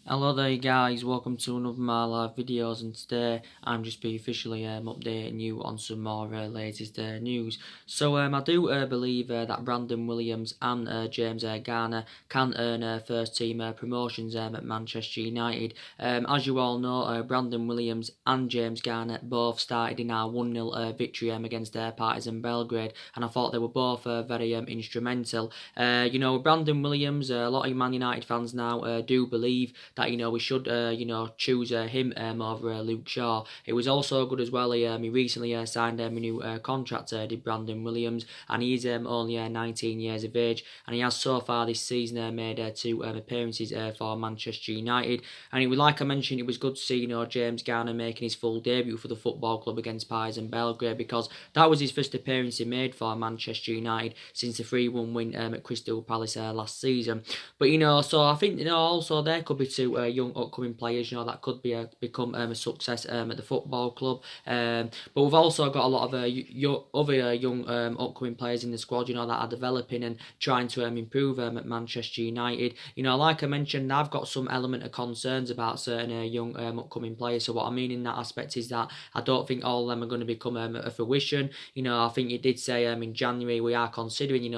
Hello there guys, welcome to another of my live videos, and today I'm just be officially updating you on some more latest news. So I do believe that Brandon Williams and James Garner can earn first team promotions at Manchester United. As you all know, Brandon Williams and James Garner both started in our 1-0 victory against Partizan Belgrade, and I thought they were both very instrumental. Brandon Williams, a lot of Man United fans now do believe that we should choose him over Luke Shaw. It was also good as well. He recently signed a new contract. Did Brandon Williams, and he's only 19 years of age, and he has so far this season made 2 appearances for Manchester United. And it was, like I mentioned, it was good to see James Garner making his full debut for the football club against Partizan Belgrade, because that was his first appearance he made for Manchester United since the 3-1 win at Crystal Palace last season. But so I think also there could be 2 young upcoming players that could become a success at the football club. But we've also got a lot of other young upcoming players in the squad that are developing and trying to improve at Manchester United. Like I mentioned, I've got some element of concerns about certain young upcoming players. So what I mean in that aspect is that I don't think all of them are going to become a fruition. I think you did say in January we are considering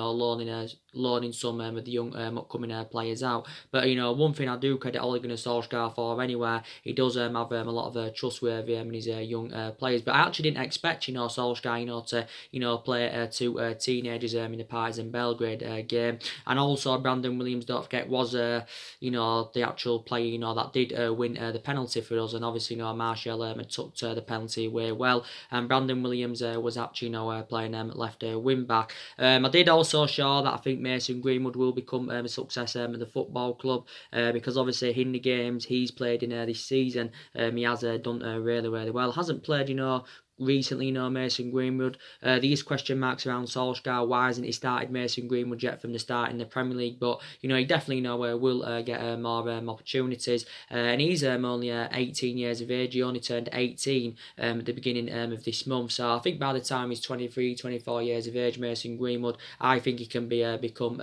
loaning some of the young upcoming players out. But one thing I do credit Ole Gunnar Solsjaker for anyway, he does have a lot of trustworthy in his young players. But I actually didn't expect Solsjaker to play 2 teenagers in the Partizan Belgrade game. And also Brandon Williams, don't forget, was the actual player that did win the penalty for us. And obviously Martial took the penalty away well, and Brandon Williams was actually playing left wing back. I did also show that I think Mason Greenwood will become a success at the football club, because obviously in the games he's played in this season, he has done really well. Hasn't played recently, Mason Greenwood. These question marks around Solskjaer. Why hasn't he started Mason Greenwood yet from the start in the Premier League? But he definitely will get more opportunities. And he's only 18 years of age. He only turned 18 at the beginning of this month. So I think by the time he's 23, 24 years of age, Mason Greenwood, I think he can become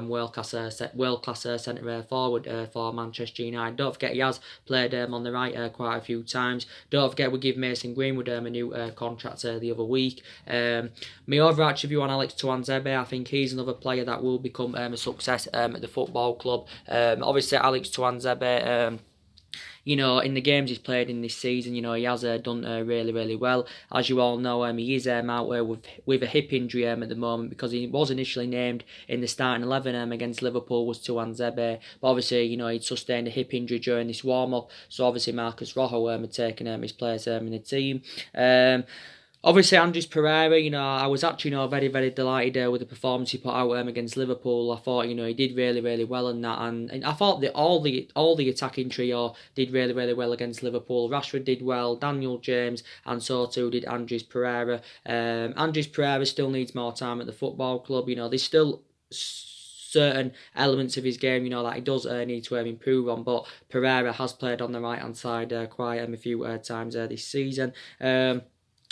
world class centre forward for Manchester United. Don't forget he has played on the right quite a few times. Don't forget we give Mason Greenwood a new contract the other week. My overarching view on Alex Tuanzebe, I think he's another player that will become a success at the football club. Obviously Alex Tuanzebe, in the games he's played in this season, he has done really well. As you all know, he is out with a hip injury at the moment, because he was initially named in the starting 11 against Liverpool was Tuanzebe, but obviously he'd sustained a hip injury during this warm-up, so obviously Marcus Rojo had taken his place in the team. Obviously, Andres Pereira, I was actually, very delighted with the performance he put out against Liverpool. I thought, he did really well in that, and I thought that all the attacking trio did really well against Liverpool. Rashford did well, Daniel James, and so too did Andres Pereira. Andres Pereira still needs more time at the football club. There's still certain elements of his game, that he does need to improve on, but Pereira has played on the right-hand side quite a few times this season.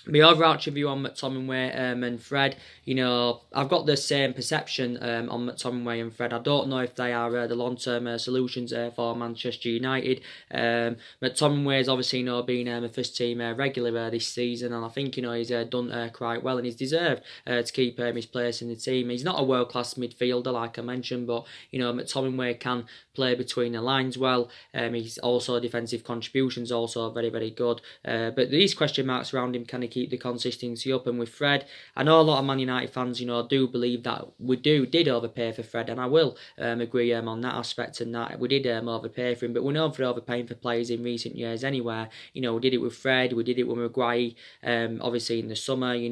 My overarching view on McTominay and Fred, I've got the same perception on McTominay and Fred. I don't know if they are the long-term solutions for Manchester United. McTominay has obviously been a first-team regular this season, and I think he's done quite well, and he's deserved to keep his place in the team. He's not a world-class midfielder like I mentioned, but McTominay can play between the lines well. He's also defensive contributions also very good. But these question marks around him, can he keep the consistency up? And with Fred, I know a lot of Man United fans, do believe that we did overpay for Fred, and I will agree on that aspect, and that we did overpay for him. But we're known for overpaying for players in recent years anyway. We did it with Fred, we did it with Maguire, obviously in the summer, we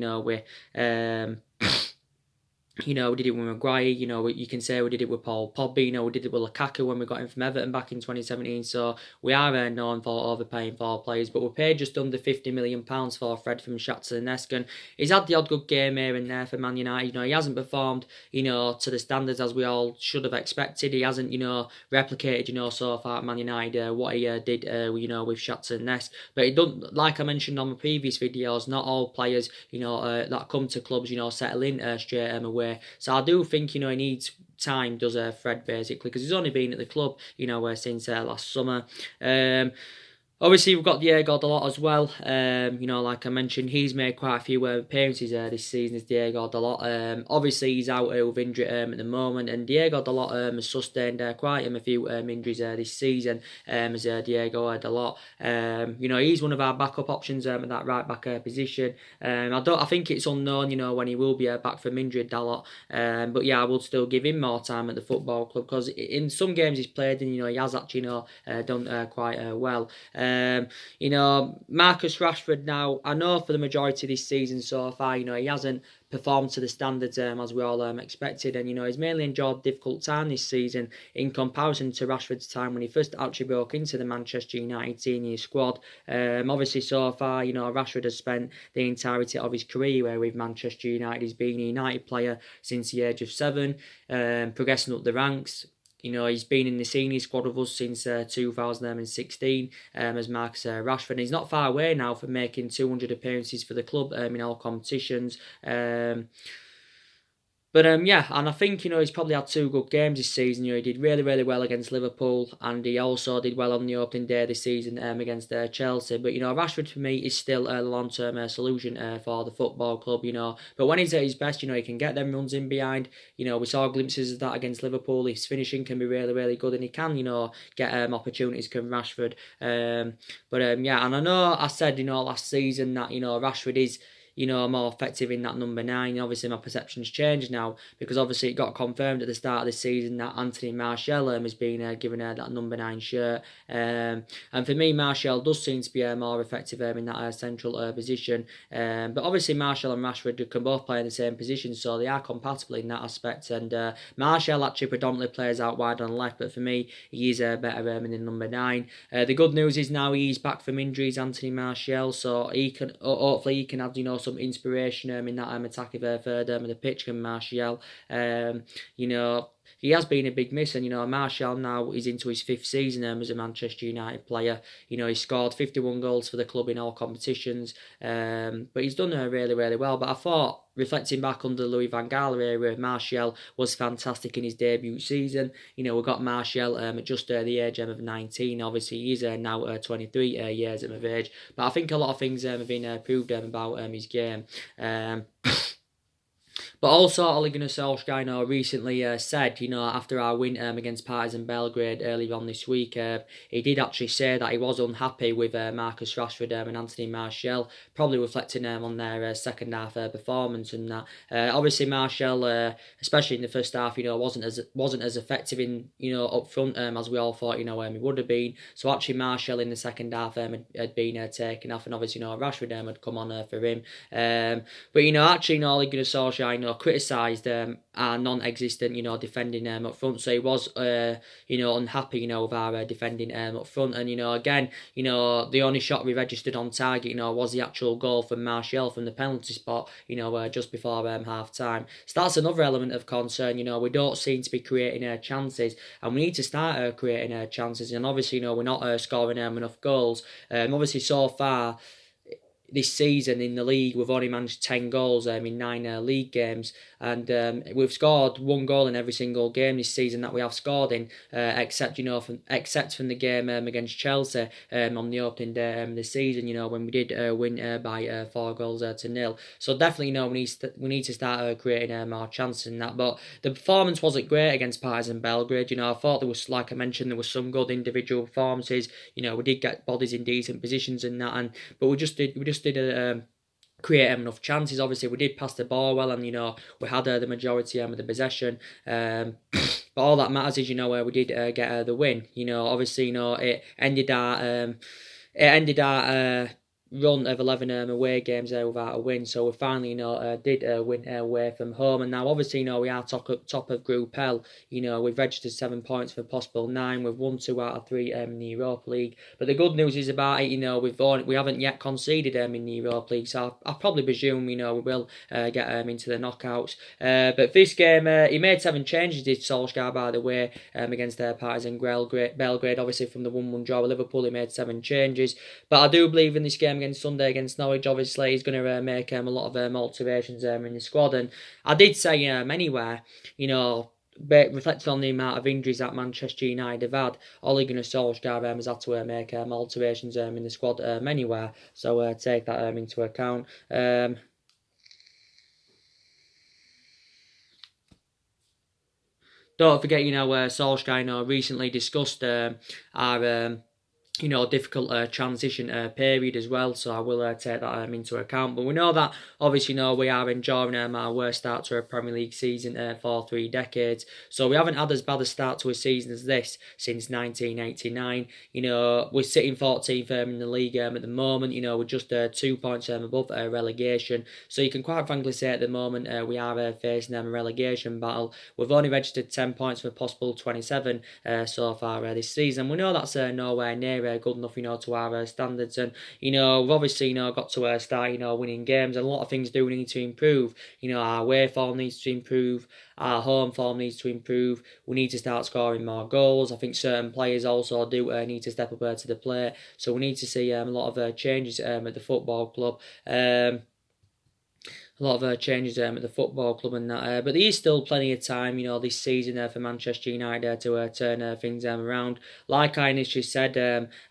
did it with Maguire, you can say we did it with Paul Pogba, we did it with Lukaku when we got him from Everton back in 2017, so we are known for overpaying for players, but we paid just under £50 million for Fred from Shakhtar Donetsk, and he's had the odd good game here and there for Man United. He hasn't performed, to the standards as we all should have expected. He hasn't, replicated, so far at Man United what he did, with Shakhtar Donetsk, but it doesn't, like I mentioned on my previous videos, not all players, that come to clubs, settle in straight away. So I do think, he needs time does Fred, basically, because he's only been at the club, since last summer. Obviously, we've got Diego Dalot as well. Like I mentioned, he's made quite a few appearances this season as Diego Dalot. Obviously, he's out with injury at the moment, and Diego Dalot has sustained quite a few injuries this season as Diego Dalot. He's one of our backup options at that right back position. I think it's unknown, when he will be back from injury, Dalot. But yeah, I will still give him more time at the football club, because in some games he's played and he has actually done quite well. Marcus Rashford now, I know for the majority of this season so far, he hasn't performed to the standards as we all expected, and he's mainly enjoyed a difficult time this season in comparison to Rashford's time when he first actually broke into the Manchester United senior squad. Obviously so far, Rashford has spent the entirety of his career with Manchester United. He's been a United player since the age of 7, progressing up the ranks. He's been in the senior squad with us since 2016 as Marcus Rashford. He's not far away now from making 200 appearances for the club in all competitions. Yeah, and I think, he's probably had 2 good games this season. He did really, really well against Liverpool, and he also did well on the opening day this season against Chelsea. But, Rashford for me is still a long-term solution for the football club, But when he's at his best, he can get them runs in behind. We saw glimpses of that against Liverpool. His finishing can be really, really good, and he can, get opportunities from Rashford. Yeah, and I know I said, last season that, Rashford is more effective in that number 9. Obviously, my perception's changed now, because obviously it got confirmed at the start of the season that Anthony Martial has been given that number 9 shirt. And for me, Martial does seem to be more effective in that central position. But obviously, Martial and Rashford can both play in the same position, so they are compatible in that aspect. And Martial actually predominantly plays out wide on the left, but for me, he is better in the number 9. The good news is now he's back from injuries, Anthony Martial, so he can hopefully he can have some inspiration in that attacking third of the pitch from Martial. He has been a big miss, and Martial now is into his 5th season as a Manchester United player. He scored 51 goals for the club in all competitions, but he's done really, really well. But I thought, reflecting back under Louis van Gaal era, Martial was fantastic in his debut season. We got Martial at just the age of 19. Obviously, he's now 23 years of age. But I think a lot of things have been proved about his game. But also, Ole Gunnar Solsjaker recently said, after our win against Partizan Belgrade earlier on this week, he did actually say that he was unhappy with Marcus Rashford and Anthony Martial, probably reflecting on their second half performance and that. Obviously, Martial, especially in the first half, wasn't as effective in up front as we all thought he would have been. So actually, Martial in the second half had been taken off, and obviously Rashford had come on for him. But actually, Ole Gunnar Solskjaer criticised our non-existent defending up front, so he was unhappy with our defending up front. And again, the only shot we registered on target was the actual goal from Martial from the penalty spot just before half time. So that's another element of concern. We don't seem to be creating chances, and we need to start creating chances. And obviously we're not scoring enough goals. Obviously so far this season in the league, we've only managed 10 goals in 9 league games, and we've scored 1 goal in every single game this season that we have scored in, except from the game against Chelsea on the opening day this season, when we did win by 4 goals to 0. So definitely, we need to start creating more chances in that. But the performance wasn't great against Partizan Belgrade. I thought there was, like I mentioned, there was some good individual performances. We did get bodies in decent positions in that, but we just didn't create enough chances. Obviously, we did pass the ball well, and we had the majority of the possession. But all that matters is we did get the win. Obviously, it ended our run of 11 away games without a win, so we finally did win away from home. And now obviously we are top of Group L. We've registered 7 points for possible 9. We've won 2 out of 3 in the Europa League. But the good news is about it, we haven't yet conceded in the Europa League, so I probably presume we will get into the knockouts. But this game, he made 7 changes, did Solskjaer, by the way, against Partizan Belgrade. Obviously from the 1-1 draw with Liverpool, he made 7 changes. But I do believe in this game against Sunday against Norwich, obviously he's going to make a lot of alterations in the squad. And I did say anywhere, reflecting on the amount of injuries that Manchester United have had, Ole Gunnar Solskjaer has had to make alterations in the squad anywhere. So take that into account. Don't forget, Solskjaer, recently discussed our difficult transition period as well, so I will take that into account. But we know that, obviously, we are enjoying our worst start to a Premier League season for 3 decades. So we haven't had as bad a start to a season as this since 1989. We're sitting 14th in the league at the moment. We're just 2 points above relegation. So you can quite frankly say at the moment we are facing a relegation battle. We've only registered 10 points for a possible 27 so far this season. We know that's nowhere near good enough, to our standards. And, we've obviously, got to start, winning games. And a lot of things do need to improve. Our away form needs to improve. Our home form needs to improve. We need to start scoring more goals. I think certain players also do need to step up to the plate. So we need to see a lot of changes at the football club. A lot of changes at the football club and that, but there is still plenty of time, this season for Manchester United to turn things around. Like I initially said,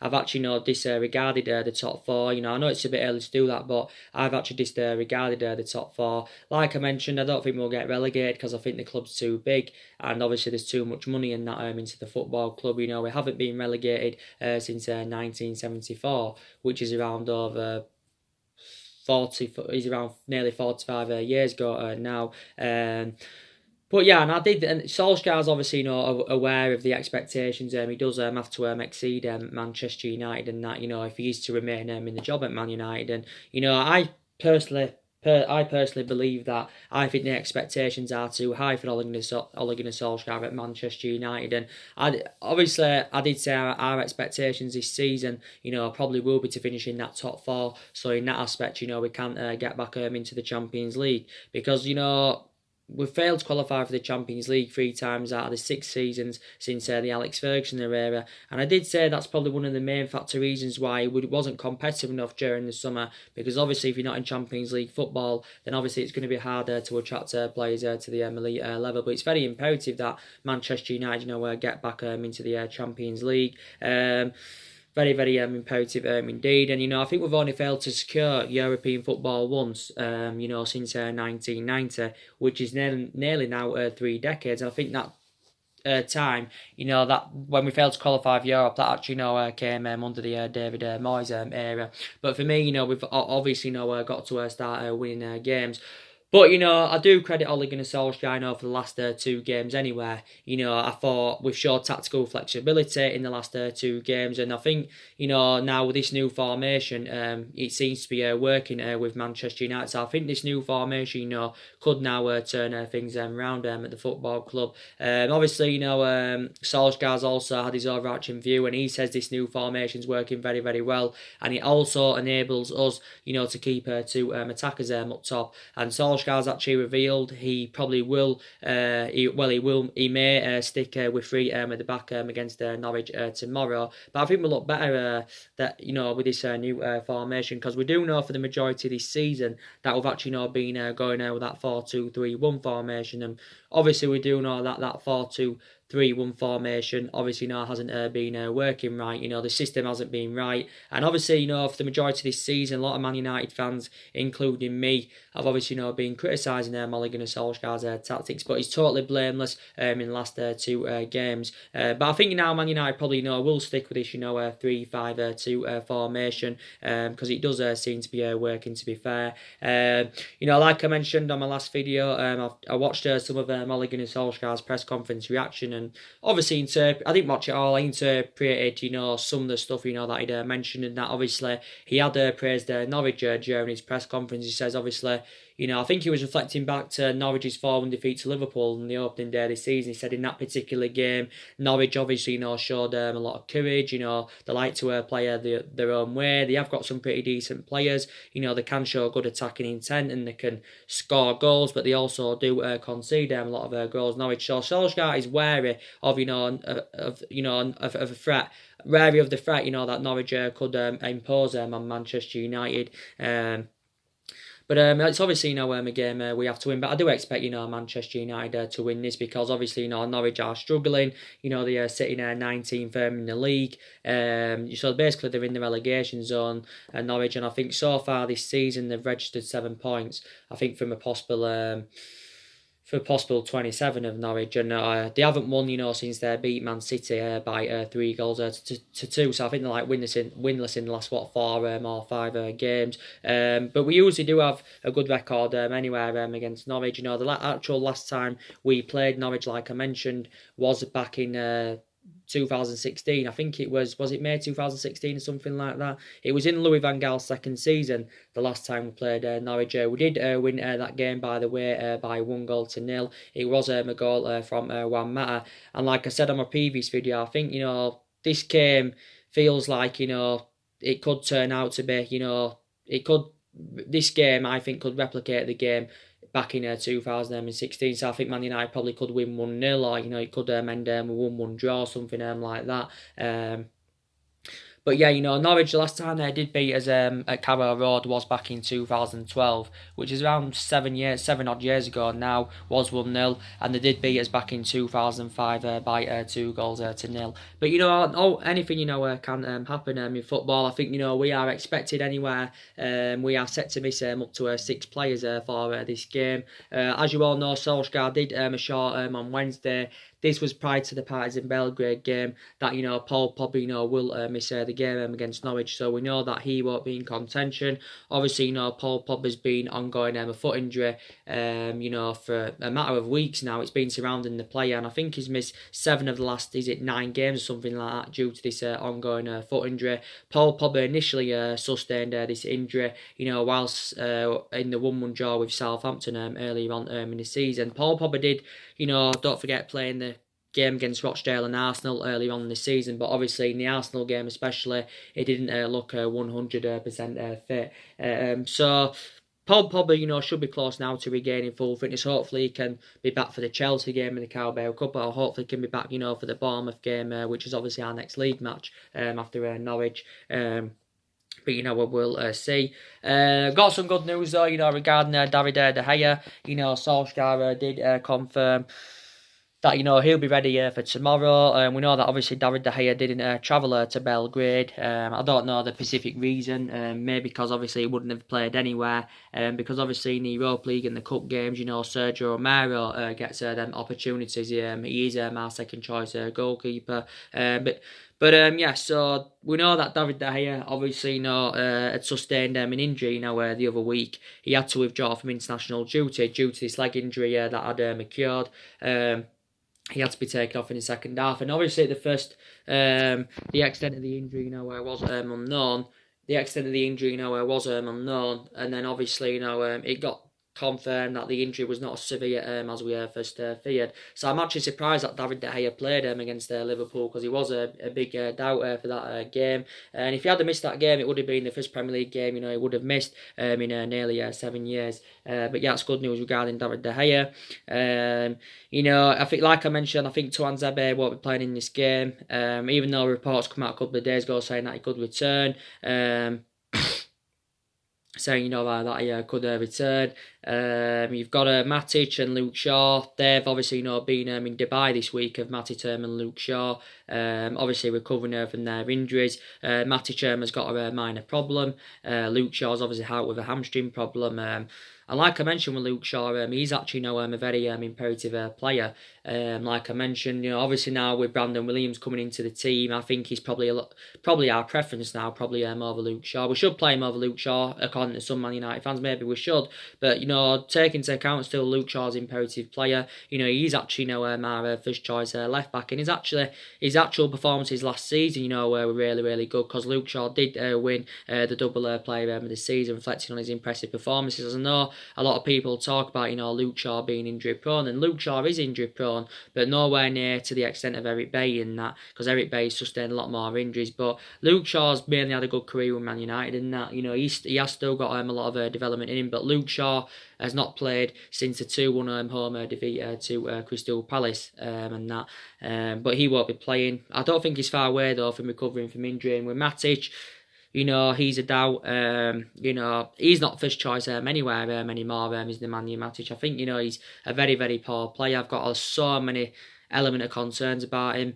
I've actually disregarded the top 4. I know it's a bit early to do that, but I've actually disregarded the top 4. Like I mentioned, I don't think we'll get relegated because I think the club's too big, and obviously there's too much money in that into the football club. We haven't been relegated since 1974, which is around over 40, he's around nearly 45 years ago now. But yeah, and Solskjaer's obviously aware of the expectations. He does have to exceed Manchester United, and that if he is to remain in the job at Man United. And I personally believe that. I think the expectations are too high for Ole Gunnar Solskjaer at Manchester United. And I did say our expectations this season, probably will be to finish in that top 4. So in that aspect, we can't get back into the Champions League because, we've failed to qualify for the Champions League 3 times out of the 6 seasons since the Alex Ferguson era. And I did say that's probably one of the main reasons why it wasn't competitive enough during the summer, because obviously if you're not in Champions League football, then obviously it's going to be harder to attract players to the elite level. But it's very imperative that Manchester United get back into the Champions League. Very, very imperative indeed. And, I think we've only failed to secure European football once, since 1990, which is nearly now 3 decades. And I think that time, that when we failed to qualify for Europe, that actually, came under the David Moyes era. But for me, we've obviously, got to start winning games. But, I do credit Ole Gunnar Solskjaer, for the last 2 games anyway. I thought we've showed tactical flexibility in the last 2 games. And I think, now with this new formation, it seems to be working with Manchester United. So I think this new formation, could now turn things around at the football club. Obviously, Solskjaer's also had his overarching view, and he says this new formation's working very, very well. And it also enables us, to keep 2 attackers up top. And Solskjaer's actually revealed he probably will, he may stick with 3 at the back against Norwich tomorrow. But I think we'll look better with this new formation, because we do know for the majority of this season that we've actually been going with that 4-2-3-1 formation. And obviously we do know that 4-2-3-1 formation obviously hasn't been working right. The system hasn't been right, and obviously for the majority of this season, a lot of Man United fans, including me, have obviously been criticising Ole Gunnar Solskjaer's tactics, but he's totally blameless in the last 2 games. But I think now Man United probably will stick with this 3-5-2 formation, because it does seem to be working, to be fair. Like I mentioned on my last video, I watched some of Ole Gunnar Solskjaer's press conference reaction, and obviously I didn't watch it all. I interpreted some of the stuff that he'd mentioned, and that obviously he had praised Norwich during his press conference. He says obviously, I think he was reflecting back to Norwich's 4-1 defeat to Liverpool on the opening day of the season. He said in that particular game, Norwich obviously, showed a lot of courage. They like to play their own way. They have got some pretty decent players. They can show good attacking intent and they can score goals, but they also do concede a lot of goals. Norwich. So Solskjaer is wary of a threat. Wary of the threat that Norwich could impose on Manchester United. But it's obviously, a game we have to win. But I do expect, Manchester United to win this because obviously, Norwich are struggling. They are sitting 19th in the league. So basically they're in the relegation zone, Norwich, and I think so far this season they've registered 7 points. I think from a possible 27 of Norwich, and they haven't won, since they beat Man City by 3 goals to 2. So I think they're like winless in the last 4 or 5 games. But we usually do have a good record anywhere against Norwich. The actual last time we played Norwich, like I mentioned, was back in 2016. I think it was it May 2016 or something like that. It was in Louis van Gaal's second season, the last time we played Norwich. We did win that game, by the way, by 1-0. It was a goal from Juan Mata. And like I said on my previous video, I think, this game feels like, it could turn out to be, this game, I think, could replicate the game back in 2016. So I think Man United probably could win 1-0, or it could end a 1-1 draw, something like that. But yeah, Norwich, the last time they did beat us at Carrow Road was back in 2012, which is around 7 odd years ago now, was 1-0, and they did beat us back in 2005 by 2 goals to 0. But anything can happen in football. I think we are expected anywhere. We are set to miss up to 6 players for this game. As you all know, Solsjaker did a short on Wednesday. This was prior to the Partizan Belgrade game that, Paul Pogba, will miss the game against Norwich. So we know that he won't be in contention. Obviously, Paul Pogba's been ongoing a foot injury, for a matter of weeks now. It's been surrounding the player, and I think he's missed 7 of the last, 9 games or something like that due to this ongoing foot injury. Paul Pogba initially sustained this injury, whilst in the 1-1 draw with Southampton earlier on in the season. Paul Pogba did, don't forget, playing the game against Rochdale and Arsenal earlier on in the season, but obviously in the Arsenal game especially, it didn't look 100% fit. So Paul Pogba, should be close now to regaining full fitness. Hopefully he can be back for the Chelsea game in the Carabao Cup, or hopefully he can be back, for the Bournemouth game, which is obviously our next league match after Norwich. But we'll see. Got some good news though, regarding David De Gea. Solskjaer did confirm that he'll be ready for tomorrow. We know that obviously David De Gea didn't travel to Belgrade. I don't know the specific reason. Maybe because obviously he wouldn't have played anywhere. Because obviously in the Europa League and the Cup games, Sergio Romero gets them opportunities. He is our second choice goalkeeper. Yeah, so we know that David De Gea obviously had sustained an injury the other week. He had to withdraw from international duty due to this leg injury that had occurred. He had to be taken off in the second half, and obviously the extent of the injury was unknown. The extent of the injury was unknown, and then obviously it got confirmed that the injury was not as severe as we first feared. So I'm actually surprised that David De Gea played against Liverpool, because he was a big doubt for that game. And if he had missed that game, it would have been the first Premier League game he would have missed in nearly 7 years. But yeah, it's good news regarding David De Gea. I think, like I mentioned, I think Tuanzebe won't be playing in this game. Even though reports come out a couple of days ago saying that he could return. Saying that he could return. You've got Matic and Luke Shaw. They've obviously been in Dubai this week, of Matic and Luke Shaw. Obviously recovering from their injuries. Matic has got a minor problem. Luke Shaw's obviously out with a hamstring problem. And like I mentioned with Luke Shaw, he's actually a very imperative player. Like I mentioned, obviously now with Brandon Williams coming into the team, I think he's probably our preference now, probably over Luke Shaw. We should play him over Luke Shaw, according to some Man United fans. Maybe we should, but taking into account still Luke Shaw's imperative player. He's actually our first choice left back, and his actual performances last season, were really, really good, because Luke Shaw did win the double player of the season, reflecting on his impressive performances. As I know a lot of people talk about Luke Shaw being injury prone, and Luke Shaw is injury prone, but nowhere near to the extent of Eric Bailly in that, because Eric Bailly sustained a lot more injuries. But Luke Shaw's mainly had a good career with Man United in that, he has still got a lot of development in him, but Luke Shaw has not played since the 2-1 home defeat to Crystal Palace and that. But he won't be playing. I don't think he's far away though from recovering from injury. And with Matic, he's a doubt. He's not first choice anywhere anymore. Is Nemanja Matic? I think he's a very, very poor player. I've got so many element of concerns about him.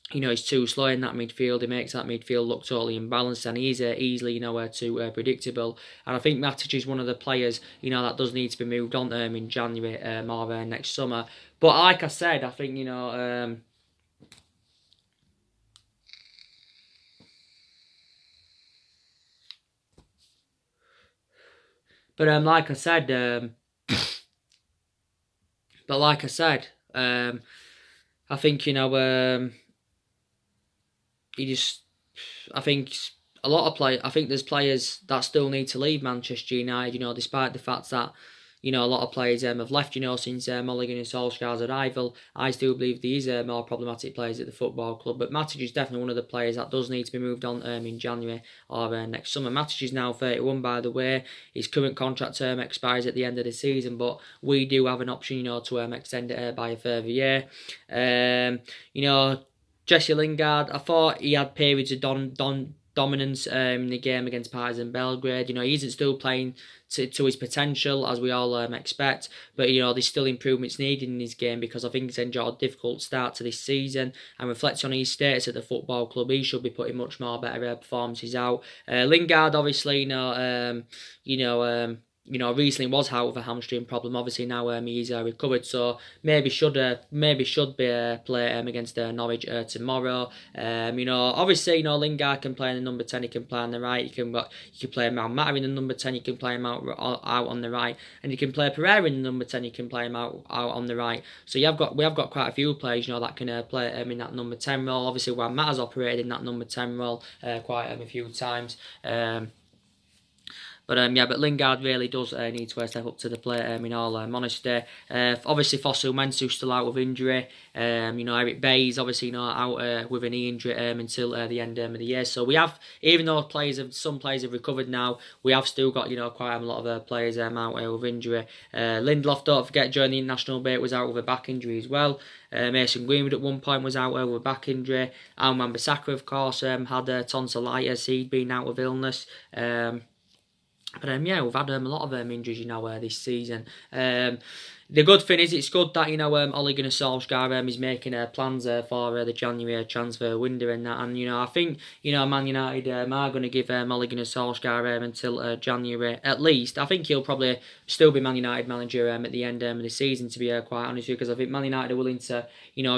He's too slow in that midfield. He makes that midfield look totally imbalanced, and he's easily too predictable. And I think Matic is one of the players that does need to be moved on in January or next summer. But like I said, I think But like I said, I think I think a lot of players. I think there's players that still need to leave Manchester United. Despite the fact that a lot of players have left. Since Ole Gunnar Solskjaer's arrival, I still believe these are more problematic players at the football club. But Matic is definitely one of the players that does need to be moved on in January or next summer. Matic is now 31, by the way. His current contract term expires at the end of the season, but we do have an option, to extend it by a further year. Jesse Lingard, I thought he had periods of dominance in the game against Partizan Belgrade. He isn't still playing to his potential, as we all expect, but there's still improvements needed in his game, because I think he's enjoyed a difficult start to this season, and reflecting on his status at the football club, he should be putting much more better performances out. Lingard, obviously, recently was out with a hamstring problem. Obviously now he's recovered, so maybe should be play against Norwich tomorrow. Obviously Lingard can play in the number 10. He can play on the right. You can play Mount Matter in the number 10. You can play him out on the right, and you can play Pereira in the number 10. You can play him out on the right. So we have got quite a few players that can play in that number 10 role. Obviously Juan Mata's operated in that number 10 role quite a few times. But Lingard really does need to step up to the plate in all honesty. Obviously, Fosu Mensah's still out with injury. Eric Bailly's obviously out with a knee injury until the end of the year. So we have, even though some players have recovered now, we have still got quite a lot of players out with injury. Lindelof, don't forget, during the international break was out with a back injury as well. Mason Greenwood at one point was out with a back injury. And Wan-Bissaka, of course, had tonsillitis. He'd been out with illness. But we've had a lot of injuries this season. The good thing is, it's good that Ole Gunnar Solskjaer is making plans for the January transfer window and that. And I think Man United are going to give Ole Gunnar Solskjaer until January at least. I think he'll probably still be Man United manager at the end of the season, to be quite honest with you, because I think Man United are willing to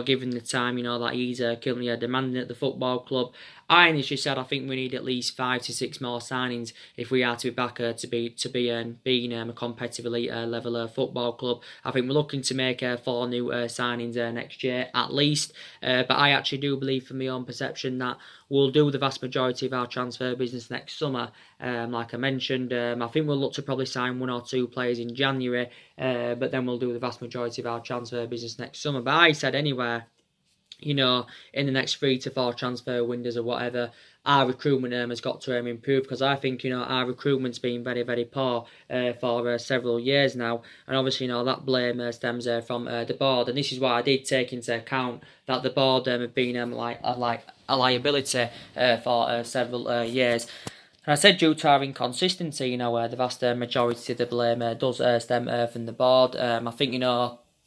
give him the time that he's currently demanding at the football club. I initially said I think we need at least 5 to 6 more signings if we are to be back to being a competitive elite level football club. I think we're looking to make 4 new signings next year at least. But I actually do believe, from my own perception, that we'll do the vast majority of our transfer business next summer. Like I mentioned, I think we'll look to probably sign 1 or 2 players in January, but then we'll do the vast majority of our transfer business next summer. But I said anywhere, in the next 3 to 4 transfer windows or whatever, our recruitment has got to improve, because I think our recruitment's been very, very poor for several years now, and obviously that blame stems from the board, and this is why I did take into account that the board have been like a liability for several years. And I said, due to our inconsistency, the vast majority of the blame does stem from the board. I think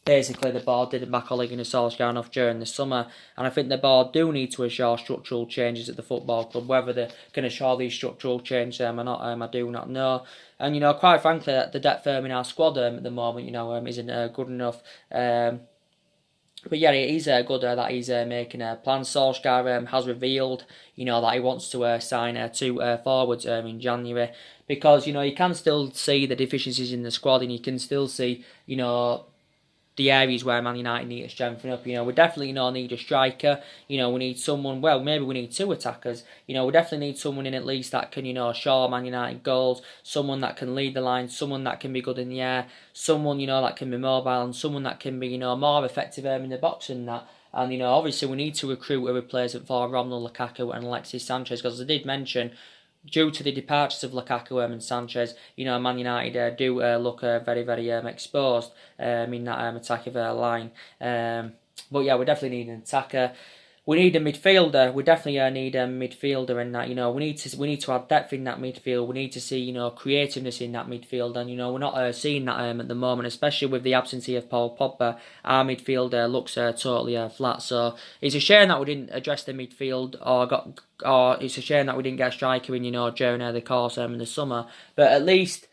basically the board didn't back Ole Gunnar Solskjaer enough during the summer, and I think the board do need to assure structural changes at the football club. Whether they're going to assure these structural changes or not, I do not know. And quite frankly, the depth in our squad at the moment isn't good enough. But yeah, it is good that he's making plans. Solskjaer has revealed that he wants to sign 2 forwards in January, because you can still see the deficiencies in the squad, and you can still see the areas where Man United need to strengthen up. We definitely need a striker. We need someone, well, maybe we need 2 attackers. We definitely need someone in at least that can, assure Man United goals, someone that can lead the line, someone that can be good in the air, someone, that can be mobile, and someone that can be, more effective in the box and that. And, obviously we need to recruit a replacement for Romelu Lukaku and Alexis Sanchez, because as I did mention, due to the departures of Lukaku and Sanchez, Man United do look very, very exposed in that attacking line. But yeah, we definitely need an attacker. we need a midfielder. We definitely need a midfielder, and that we need to add depth in that midfield. We need to see creativeness in that midfield, and we're not seeing that at the moment, especially with the absence of Paul Pogba. Our midfield looks totally flat. So it's a shame that we didn't address the midfield, or it's a shame that we didn't get a striker in during the course in the summer. But at least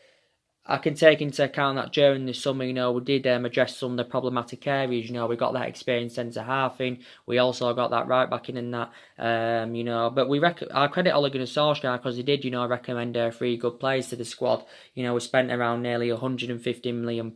I can take into account that during the summer, we did address some of the problematic areas. We got that experienced centre half in. We also got that right back in that. But I credit Ole Gunnar Solsjaker because he did, recommend 3 good players to the squad. We spent around nearly £150 million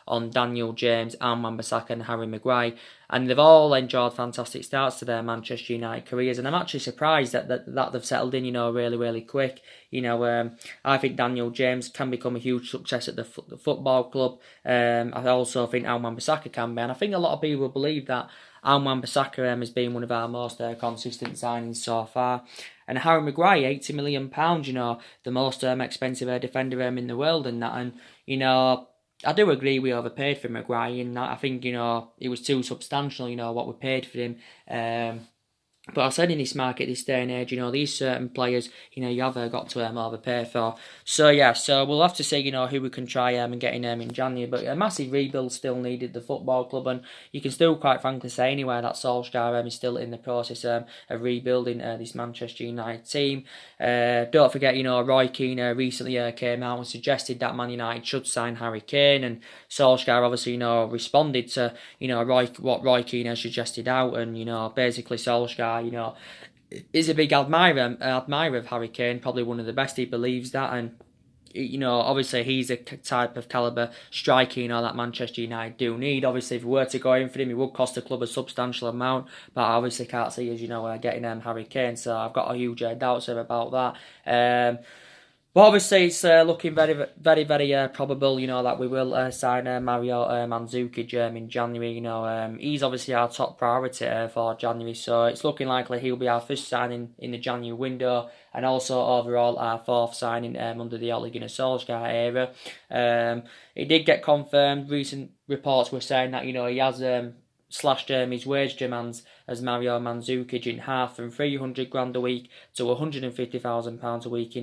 on Daniel James, and Wan-Bissaka and Harry Maguire. And they've all enjoyed fantastic starts to their Manchester United careers. And I'm actually surprised that they've settled in, really, really quick. I think Daniel James can become a huge success at the football club. I also think Wan-Bissaka can be. And I think a lot of people believe that Wan-Bissaka has been one of our most consistent signings so far. And Harry Maguire, £80 million, the most expensive defender in the world. And that, and, I do agree we overpaid for Maguire, and I think, it was too substantial, what we paid for him. But I said in this market, this day and age, these certain players, you have got to overpay for. So, yeah, so we'll have to see, who we can try and get in January. But a massive rebuild still needed the football club, and you can still quite frankly say anyway that Solskjaer is still in the process of rebuilding this Manchester United team. Don't forget, Roy Keane recently came out and suggested that Man United should sign Harry Kane, and Solskjaer obviously, responded to, what Roy Keane has suggested out, and, basically Solskjaer, is a big admirer of Harry Kane, probably one of the best. He believes that, and obviously he's a type of calibre striker, that Manchester United do need. Obviously, if we were to go in for him, it would cost the club a substantial amount, but I obviously can't see us, getting Harry Kane, so I've got a huge doubts about that. But obviously, it's looking very, very, very probable, that we will sign Mario Mandzukic in January. He's obviously our top priority for January, so it's looking likely he'll be our first signing in the January window, and also overall our 4th signing under the Ole Gunnar Solskjaer era. It did get confirmed. Recent reports were saying that, he has slashed his wage demands as Mario Mandzukic in half, from $300,000 a week to £150,000 a week,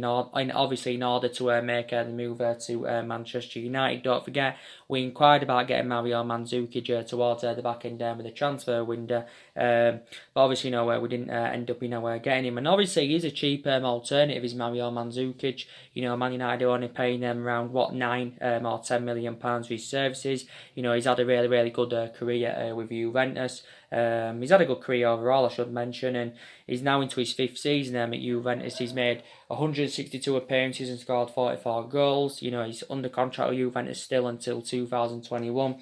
obviously in order to make the move to Manchester United. Don't forget, we inquired about getting Mario Mandzukic towards the back end with the transfer window, but obviously we didn't end up getting him. And obviously he's a cheap alternative, is Mario Mandzukic. Man United are only paying them around £9 or £10 million for his services. He's had a really, really good career with Juventus. He's had a good career overall, I should mention, and he's now into his 5th season at Juventus. He's made 162 appearances and scored 44 goals. He's under contract with Juventus still until 2021.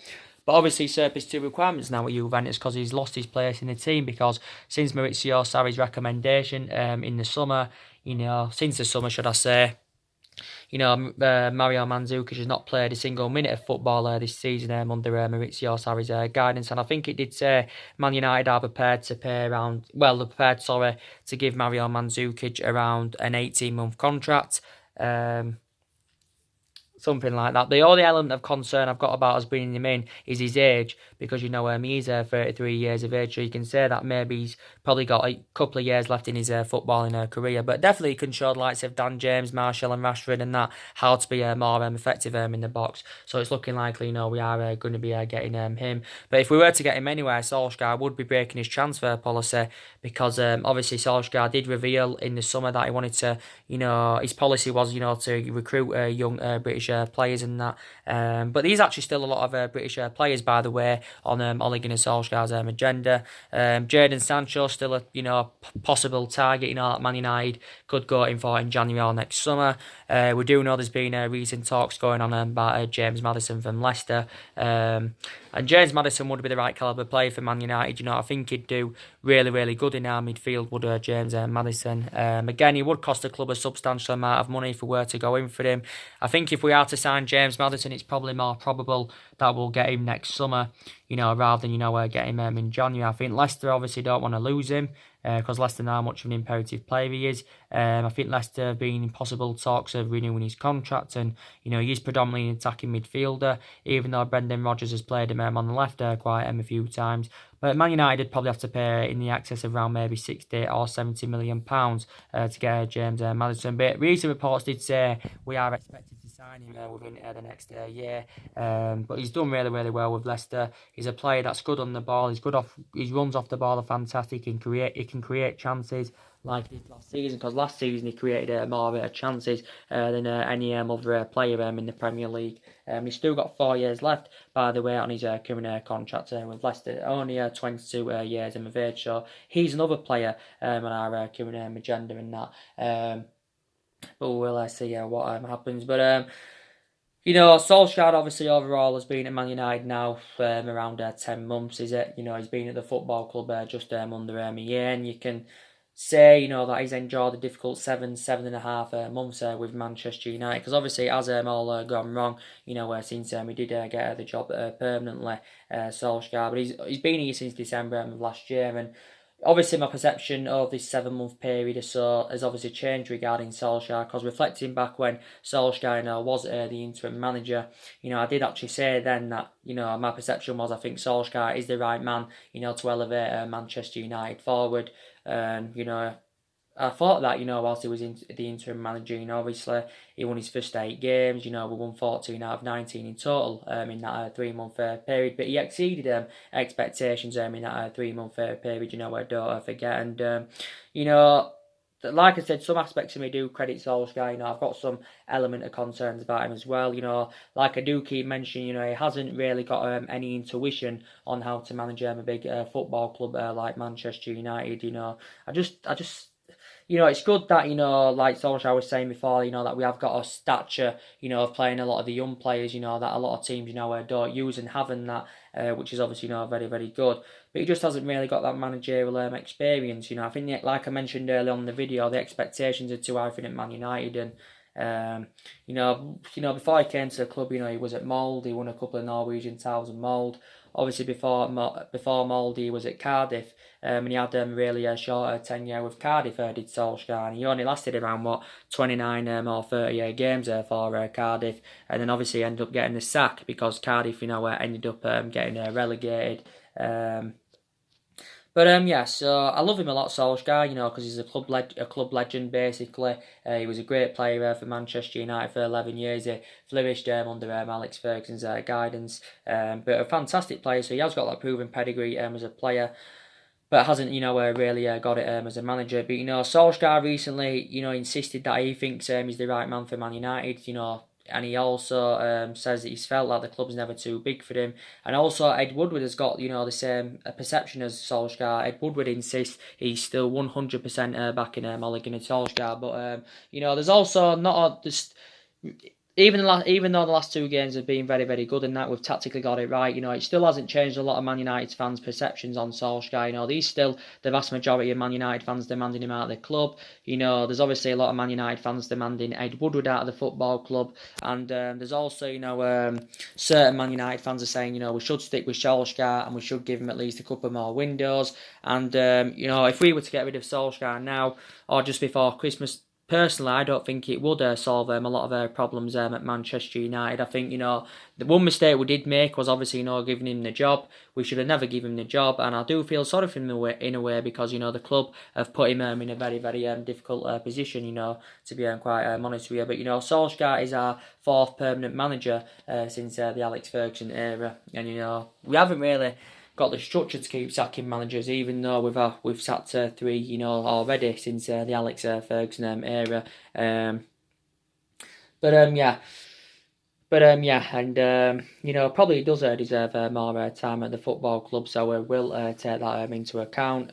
But obviously surplus to requirements now at Juventus, because he's lost his place in the team, because since Maurizio Sarri's recommendation in the summer, since the summer should I say, Mario Mandzukic has not played a single minute of football this season under Maurizio Sarri's guidance, and I think it did say Man United are prepared to to give Mario Mandzukic around an 18-month contract. Something like that. The only element of concern I've got about us bringing him in is his age, because he's 33 years of age, so you can say that maybe he's probably got a couple of years left in his footballing career, but definitely can show the likes of Dan James, Martial and Rashford and that how to be more effective in the box. So it's looking likely we are going to be getting him. But if we were to get him anywhere, Solskjaer would be breaking his transfer policy, because obviously Solskjaer did reveal in the summer that he wanted to, his policy was to recruit young British players and that. But there's actually still a lot of British players, by the way, on Ole Gunnar Solskjaer's agenda. Jadon Sancho still a possible target, that Man United could go in for in January or next summer. We do know there's been recent talks going on about James Maddison from Leicester. And James Maddison would be the right calibre player for Man United. I think he'd do really, really good in our midfield, would James Maddison. Again, he would cost the club a substantial amount of money if we were to go in for him. I think if we are are to sign James Maddison, it's probably more probable that we'll get him next summer, rather than, get him in January. I think Leicester obviously don't want to lose him, because Leicester know how much of an imperative player he is. I think Leicester have been in possible talks of renewing his contract, and he's predominantly an attacking midfielder, even though Brendan Rodgers has played him on the left quite a few times. But Man United would probably have to pay in the excess of around maybe 60 or 70 million pounds to get James Maddison. But recent reports did say we are expected to sign him within the next year. But he's done really, really well with Leicester. He's a player that's good on the ball. He's good off. His runs off the ball are fantastic. He can create chances like he did last season, because last season he created more chances than any other player in the Premier League. He's still got 4 years left, by the way, on his current contract with Leicester. Only 22 years of age, so he's another player on our current agenda and that. But we'll see what happens. But Solskjaer obviously overall has been at Man United now around 10 months, is it? He's been at the football club just under a year, and you can say, that he's enjoyed the difficult 7.5 months with Manchester United, because obviously it has all gone wrong, since we did get the job permanently, Solskjaer, but he's been here since December of last year, and obviously my perception of this 7-month period or so has obviously changed regarding Solskjaer, because reflecting back when Solskjaer was the interim manager, I did actually say then that, my perception was I think Solskjaer is the right man, to elevate Manchester United forward. I thought that, whilst he was the interim manager, obviously he won his first 8 games, we won 14 out of 19 in total in that 3-month period, but he exceeded expectations in that 3-month period, I don't forget, and, like I said, some aspects of me do credit Solskjaer. I've got some element of concerns about him as well. Like I do keep mentioning, he hasn't really got any intuition on how to manage a big football club like Manchester United. I just it's good that, like Solskjaer was saying before, that we have got a stature, of playing a lot of the young players, that a lot of teams, don't use and having that, which is obviously, very, very good. But he just hasn't really got that managerial experience, I think, like I mentioned earlier on in the video, the expectations are too high for him at Man United, and, before he came to the club, he was at Mould, he won a couple of Norwegian titles in Mould. Obviously, before Mould, he was at Cardiff, and he had really a short tenure with Cardiff, did Solskjaer, and he only lasted around, 29 or 30 games for Cardiff, and then obviously ended up getting the sack because Cardiff, ended up getting relegated. But so I love him a lot, Solskjaer, because he's a club legend, basically. He was a great player for Manchester United for 11 years. He flourished under Alex Ferguson's guidance. But a fantastic player, so he has got that proven pedigree as a player, but hasn't, really got it as a manager. But, Solskjaer recently, insisted that he thinks he's the right man for Man United, and he also says that he's felt like the club's never too big for him. And also Ed Woodward has got, the same perception as Solskjaer. Ed Woodward insists he's still 100% backing Ole Gunnar Solskjaer. But, there's also not just... Even though the last 2 games have been very, very good and that we've tactically got it right, it still hasn't changed a lot of Man United fans' perceptions on Solskjaer. There's still the vast majority of Man United fans demanding him out of the club. There's obviously a lot of Man United fans demanding Ed Woodward out of the football club, and there's also, certain Man United fans are saying, we should stick with Solskjaer and we should give him at least a couple more windows. And if we were to get rid of Solskjaer now or just before Christmas, personally, I don't think it would solve a lot of problems at Manchester United. I think, the one mistake we did make was obviously, giving him the job. We should have never given him the job, and I do feel sorry for him in a way because, the club have put him in a very, very difficult position, to be quite honest with you. But, Solskjaer is our 4th permanent manager since the Alex Ferguson era, and, we haven't really got the structure to keep sacking managers, even though we've sacked 3, already since the Alex Ferguson era. And probably does deserve more time at the football club, so we'll take that into account.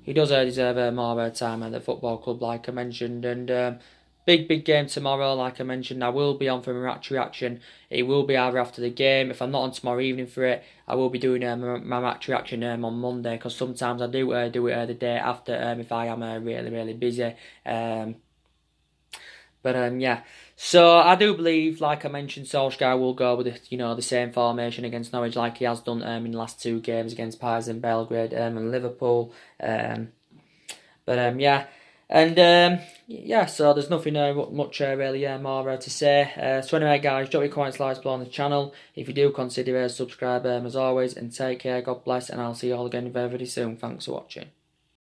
He does deserve more time at the football club, like I mentioned, and big game tomorrow, like I mentioned. I will be on for my match reaction. It will be either after the game. If I'm not on tomorrow evening for it, I will be doing my match reaction on Monday, because sometimes I do do it the day after if I am really busy. Yeah. So I do believe, like I mentioned, Solsjaker will go with the same formation against Norwich, like he has done in the last 2 games against Partizan Belgrade and Liverpool. Yeah. And yeah, so there's nothing much really more to say. So anyway, guys, drop your comments, likes below on the channel. If you do, consider subscribe as always, and take care. God bless, and I'll see you all again very soon. Thanks for watching.